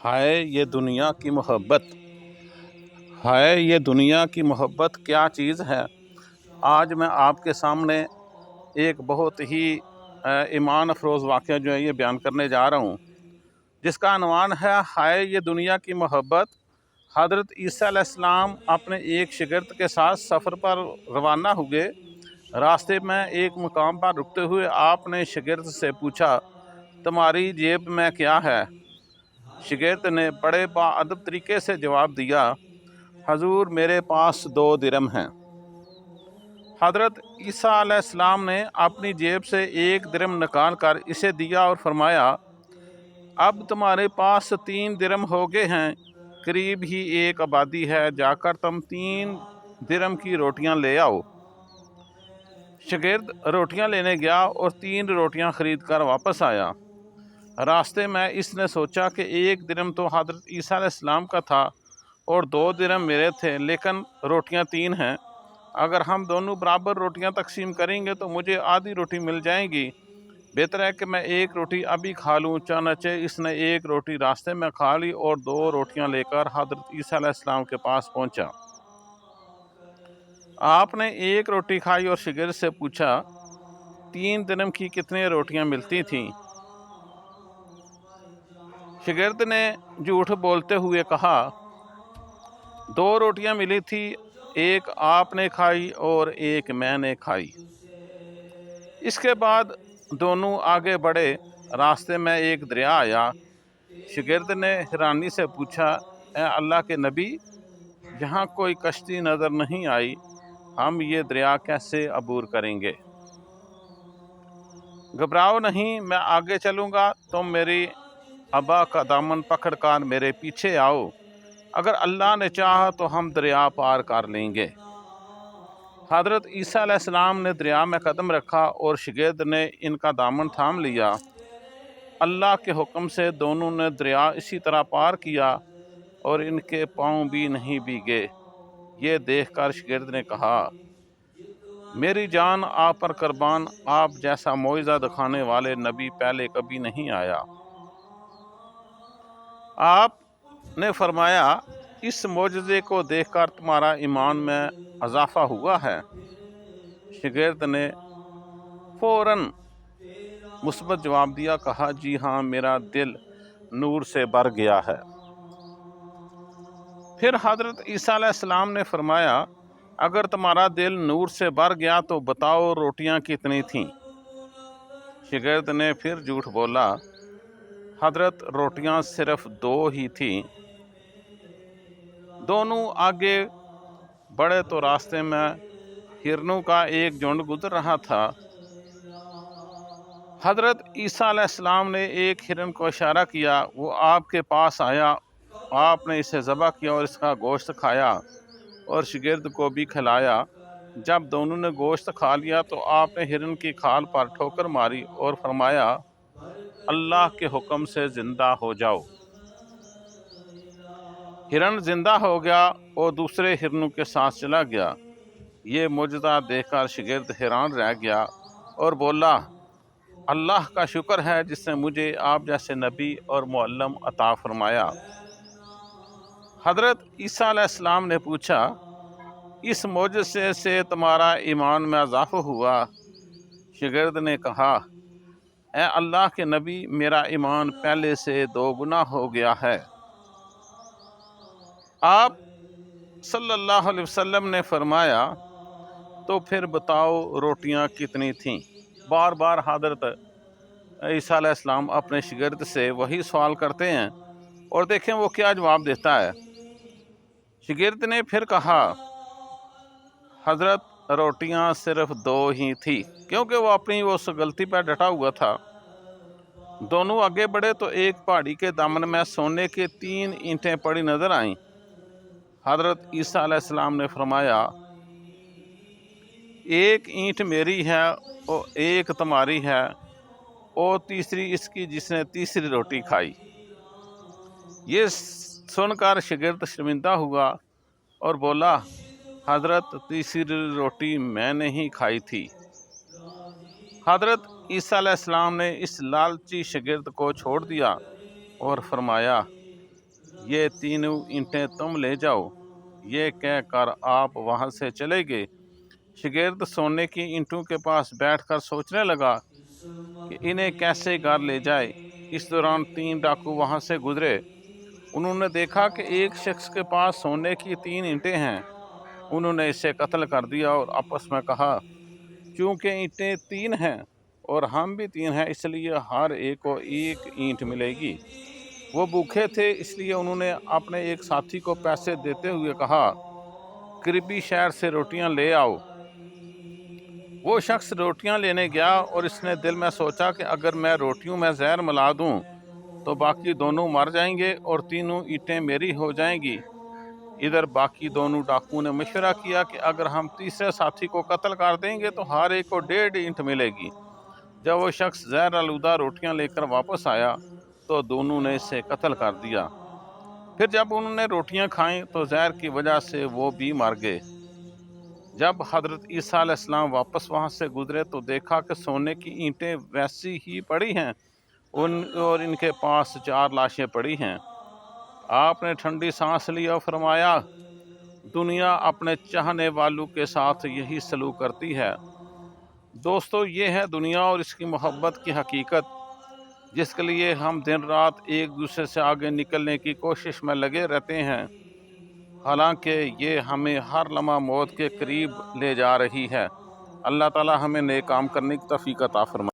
हाय ये दुनिया की मोहब्बत। हाय ये दुनिया की मोहब्बत क्या चीज़ है। आज मैं आपके सामने एक बहुत ही ईमान अफरोज़ वाक़या जो है ये बयान करने जा रहा हूँ, जिसका अनवान है हाय ये दुनिया की मोहब्बत। हज़रत ईसा अलैहिस्सलाम अपने एक शागिर्द के साथ सफ़र पर रवाना हुए। रास्ते में एक मुकाम पर रुकते हुए आपने शागिर्द से पूछा, तुम्हारी जेब में क्या है? शागिर्द ने बड़े बाअदब तरीके से जवाब दिया, हजूर मेरे पास 2 दिरहम हैं। हज़रत ईसा अलैहिस्सलाम ने अपनी जेब से 1 दिरहम निकाल कर इसे दिया और फरमाया, अब तुम्हारे पास 3 दिरहम हो गए हैं। करीब ही एक आबादी है, जाकर तुम 3 दिरहम की रोटियां ले आओ। शागिर्द रोटियां लेने गया और 3 रोटियां खरीद कर वापस आया। रास्ते में इसने सोचा कि 1 दिरहम तो हज़रत ईसा अलैहिस्सलाम का था और 2 दिरहम मेरे थे, लेकिन रोटियां 3 हैं। अगर हम दोनों बराबर रोटियां तकसीम करेंगे तो मुझे आधी रोटी मिल जाएंगी। बेहतर है कि मैं 1 रोटी अभी खा लूँ। चनाचे इसने 1 रोटी रास्ते में खा ली और 2 रोटियां लेकर हज़रत ईसा अलैहिस्सलाम के पास पहुंचा। आपने 1 रोटी खाई और शागिर्द से पूछा, 3 दिरहम की कितनी रोटियां मिलती थीं? शागिर्द ने झूठ बोलते हुए कहा, 2 रोटियां मिली थी, एक आपने खाई और एक मैंने खाई। इसके बाद दोनों आगे बढ़े। रास्ते में एक दरिया आया। शागिर्द ने हैरानी से पूछा, ए अल्लाह के नबी, यहाँ कोई कश्ती नज़र नहीं आई, हम ये दरिया कैसे अबूर करेंगे? घबराओ नहीं, मैं आगे चलूँगा, तुम मेरी अबा का दामन पकड़ कर मेरे पीछे आओ। अगर अल्लाह ने चाहा तो हम दरिया पार कर लेंगे। हज़रत ईसा अलैहिस्सलाम ने दरिया में कदम रखा और शागिर्द ने इनका दामन थाम लिया। अल्लाह के हुक्म से दोनों ने दरिया इसी तरह पार किया और इनके पाँव भी नहीं भीगे। ये देखकर शागिर्द ने कहा, मेरी जान आप पर कुर्बान, आप जैसा मौइज़ा दिखाने वाले नबी पहले कभी नहीं आया। आपने फरमाया, इस मोजज़े को देखकर तुम्हारा ईमान में इजाफ़ा हुआ है। शागिर्द ने फ़ौरन मुस्बत जवाब दिया, कहा, जी हाँ, मेरा दिल नूर से भर गया है। फिर हज़रत ईसा अलैहिस्सलाम ने फरमाया, अगर तुम्हारा दिल नूर से भर गया तो बताओ रोटियां कितनी थीं? शागिर्द ने फिर झूठ बोला, हज़रत रोटियां सिर्फ 2 ही थीं। दोनों आगे बढ़े तो रास्ते में हिरनों का एक झुंड गुजर रहा था। हज़रत ईसा अलैहिस्सलाम ने एक हिरन को इशारा किया, वो आपके पास आया। आपने इसे ज़बह किया और इसका गोश्त खाया और शागिर्द को भी खिलाया। जब दोनों ने गोश्त खा लिया तो आपने हिरन की खाल पर ठोकर मारी और फरमाया, अल्लाह के हुक्म से ज़िंदा हो जाओ। हिरन जिंदा हो गया और दूसरे हिरनों के साथ चला गया। ये मुजज़ा देखकर शागिर्द हैरान रह गया और बोला, अल्लाह का शुक्र है जिसने मुझे आप जैसे नबी और मुअल्लम अता फरमाया। हज़रत ईसा अलैहिस्सलाम ने पूछा, इस मोजज़े से तुम्हारा ईमान में इजाफ़ा हुआ? शागिर्द ने कहा, ए अल्लाह के नबी, मेरा ईमान पहले से 2 गुना हो गया है। आप सल्लल्लाहु अलैहि वसल्लम ने फरमाया, तो फिर बताओ रोटियां कितनी थीं? बार बार हज़रत ईसा अलैहिस्सलाम अपने शागिर्द से वही सवाल करते हैं और देखें वो क्या जवाब देता है। शागिर्द ने फिर कहा, हज़रत रोटियां सिर्फ 2 ही थी, क्योंकि वो अपनी उस गलती पर डटा हुआ था। दोनों आगे बढ़े तो एक पहाड़ी के दामन में सोने की 3 ईंटें पड़ी नजर आईं। हज़रत ईसा अलैहिस्सलाम ने फरमाया, एक ईंट मेरी है और एक तुम्हारी है और तीसरी इसकी जिसने तीसरी रोटी खाई। ये सुनकर शागिर्द शर्मिंदा हुआ और बोला, हज़रत तीसरी रोटी मैंने ही खाई थी। हज़रत ईसा अलैहिस्सलाम ने इस लालची शागिर्द को छोड़ दिया और फरमाया, یہ تینوں اینٹیں تم لے جاؤ۔ یہ کہہ کر آپ وہاں سے چلے گئے۔ شاگرد سونے کی اینٹوں کے پاس بیٹھ کر سوچنے لگا کہ انہیں کیسے گھر لے جائے۔ اس دوران 3 ڈاکو وہاں سے گزرے۔ انہوں نے دیکھا کہ ایک شخص کے پاس سونے کی 3 اینٹیں ہیں۔ انہوں نے اسے قتل کر دیا اور آپس میں کہا، چونکہ اینٹیں 3 ہیں اور ہم بھی 3 ہیں، اس لیے ہر ایک کو ایک اینٹ ملے گی۔ وہ بھوکے تھے، اس لیے انہوں نے اپنے ایک ساتھی کو پیسے دیتے ہوئے کہا، قریبی شہر سے روٹیاں لے آؤ۔ وہ شخص روٹیاں لینے گیا اور اس نے دل میں سوچا کہ اگر میں روٹیوں میں زہر ملا دوں تو باقی دونوں مر جائیں گے اور تینوں اینٹیں میری ہو جائیں گی۔ ادھر باقی دونوں ڈاکوؤں نے مشورہ کیا کہ اگر ہم تیسرے ساتھی کو قتل کر دیں گے تو ہر ایک کو 1.5 اینٹ ملے گی۔ جب وہ شخص زہر آلودہ روٹیاں لے کر واپس آیا تو دونوں نے اسے قتل کر دیا۔ پھر جب انہوں نے روٹیاں کھائیں تو زہر کی وجہ سے وہ بھی مر گئے۔ جب حضرت عیسیٰ علیہ السلام واپس وہاں سے گزرے تو دیکھا کہ سونے کی اینٹیں ویسی ہی پڑی ہیں اور ان کے پاس 4 لاشیں پڑی ہیں۔ آپ نے ٹھنڈی سانس لی اور فرمایا، دنیا اپنے چاہنے والوں کے ساتھ یہی سلوک کرتی ہے۔ دوستو، یہ ہے دنیا اور اس کی محبت کی حقیقت، جس کے لیے ہم دن رات ایک دوسرے سے آگے نکلنے کی کوشش میں لگے رہتے ہیں، حالانکہ یہ ہمیں ہر لمحہ موت کے قریب لے جا رہی ہے۔ اللہ تعالی ہمیں نیک کام کرنے کی توفیق عطا فرمائے۔